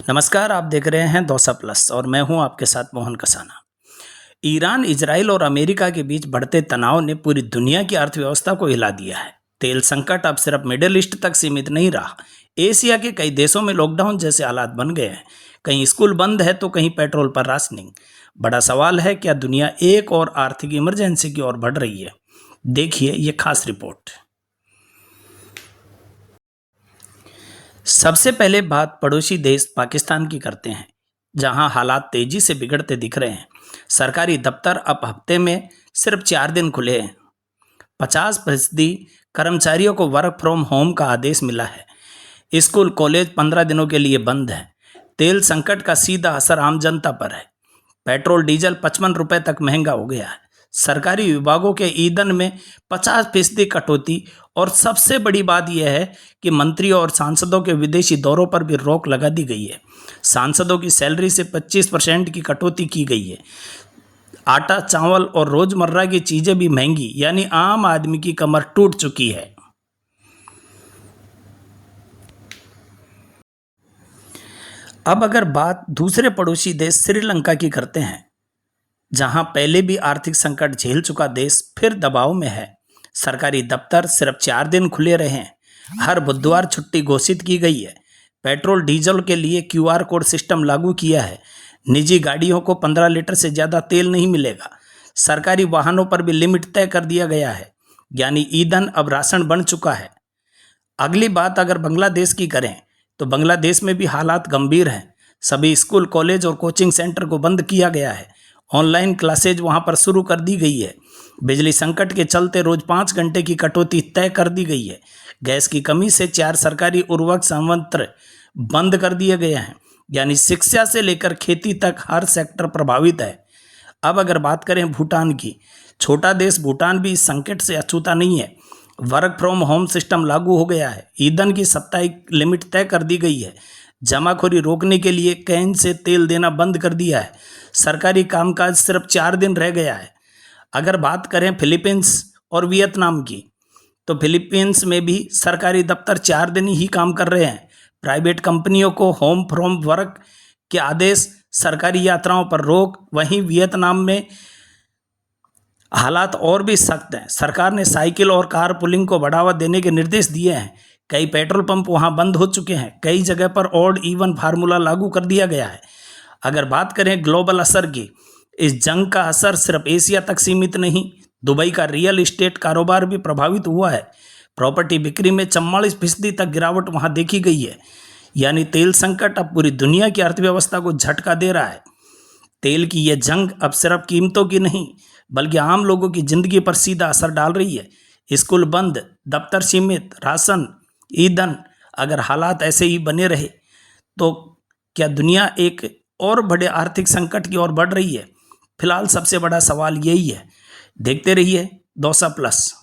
नमस्कार, आप देख रहे हैं दोसा प्लस और मैं हूं आपके साथ मोहन कसाना। ईरान, इजराइल और अमेरिका के बीच बढ़ते तनाव ने पूरी दुनिया की अर्थव्यवस्था को हिला दिया है। तेल संकट अब सिर्फ मिडिल ईस्ट तक सीमित नहीं रहा। एशिया के कई देशों में लॉकडाउन जैसे हालात बन गए हैं। कहीं स्कूल बंद है तो कहीं पेट्रोल पर राशनिंग। बड़ा सवाल है, क्या दुनिया एक और आर्थिक इमरजेंसी की ओर बढ़ रही है? देखिए ये खास रिपोर्ट। सबसे पहले बात पड़ोसी देश पाकिस्तान की करते हैं, जहां हालात तेजी से बिगड़ते दिख रहे हैं। सरकारी दफ्तर अब हफ्ते में सिर्फ 4 दिन खुले हैं। 50% कर्मचारियों को वर्क फ्रॉम होम का आदेश मिला है। स्कूल कॉलेज 15 दिनों के लिए बंद है। तेल संकट का सीधा असर आम जनता पर है। पेट्रोल डीजल 55 रुपए तक महंगा हो गया है। सरकारी विभागों के ईंधन में 50% कटौती और सबसे बड़ी बात यह है कि मंत्रियों और सांसदों के विदेशी दौरों पर भी रोक लगा दी गई है। सांसदों की सैलरी से 25% की कटौती की गई है। आटा, चावल और रोजमर्रा की चीजें भी महंगी, यानी आम आदमी की कमर टूट चुकी है। अब अगर बात दूसरे पड़ोसी देश श्रीलंका की करते हैं, जहां पहले भी आर्थिक संकट झेल चुका देश फिर दबाव में है। सरकारी दफ्तर सिर्फ 4 दिन खुले रहे हैं। हर बुधवार छुट्टी घोषित की गई है। पेट्रोल डीजल के लिए क्यूआर कोड सिस्टम लागू किया है। निजी गाड़ियों को 15 लीटर से ज़्यादा तेल नहीं मिलेगा। सरकारी वाहनों पर भी लिमिट तय कर दिया गया है, यानी ईंधन अब राशन बन चुका है। अगली बात अगर बांग्लादेश की करें, तो बांग्लादेश में भी हालात गंभीर हैं। सभी स्कूल, कॉलेज और कोचिंग सेंटर को बंद किया गया है। ऑनलाइन क्लासेज वहां पर शुरू कर दी गई है। बिजली संकट के चलते रोज 5 घंटे की कटौती तय कर दी गई है। गैस की कमी से 4 सरकारी उर्वरक संयंत्र बंद कर दिए गए हैं। यानी शिक्षा से लेकर खेती तक हर सेक्टर प्रभावित है। अब अगर बात करें भूटान की, छोटा देश भूटान भी इस संकट से अछूता नहीं है। वर्क फ्रॉम होम सिस्टम लागू हो गया है। ईंधन की साप्ताहिक लिमिट तय कर दी गई है। जमाखोरी रोकने के लिए कैन से तेल देना बंद कर दिया है। सरकारी कामकाज सिर्फ 4 दिन रह गया है। अगर बात करें फिलीपींस और वियतनाम की, तो फिलीपींस में भी सरकारी दफ्तर 4 दिन ही काम कर रहे हैं। प्राइवेट कंपनियों को होम फ्रॉम वर्क के आदेश, सरकारी यात्राओं पर रोक। वहीं वियतनाम में हालात और भी सख्त हैं। सरकार ने साइकिल और कार पुलिंग को बढ़ावा देने के निर्देश दिए हैं। कई पेट्रोल पंप वहां बंद हो चुके हैं। कई जगह पर ऑड इवन फार्मूला लागू कर दिया गया है। अगर बात करें ग्लोबल असर की, इस जंग का असर सिर्फ एशिया तक सीमित नहीं, दुबई का रियल एस्टेट कारोबार भी प्रभावित हुआ है। प्रॉपर्टी बिक्री में 44% तक गिरावट वहां देखी गई है। यानी तेल संकट अब पूरी दुनिया की अर्थव्यवस्था को झटका दे रहा है। तेल की यह जंग अब सिर्फ कीमतों की नहीं, बल्कि आम लोगों की जिंदगी पर सीधा असर डाल रही है। स्कूल बंद, दफ्तर सीमित, राशन, ईंधन। अगर हालात ऐसे ही बने रहे तो क्या दुनिया एक और बड़े आर्थिक संकट की ओर बढ़ रही है? फिलहाल सबसे बड़ा सवाल यही है। देखते रहिए दोसा प्लस।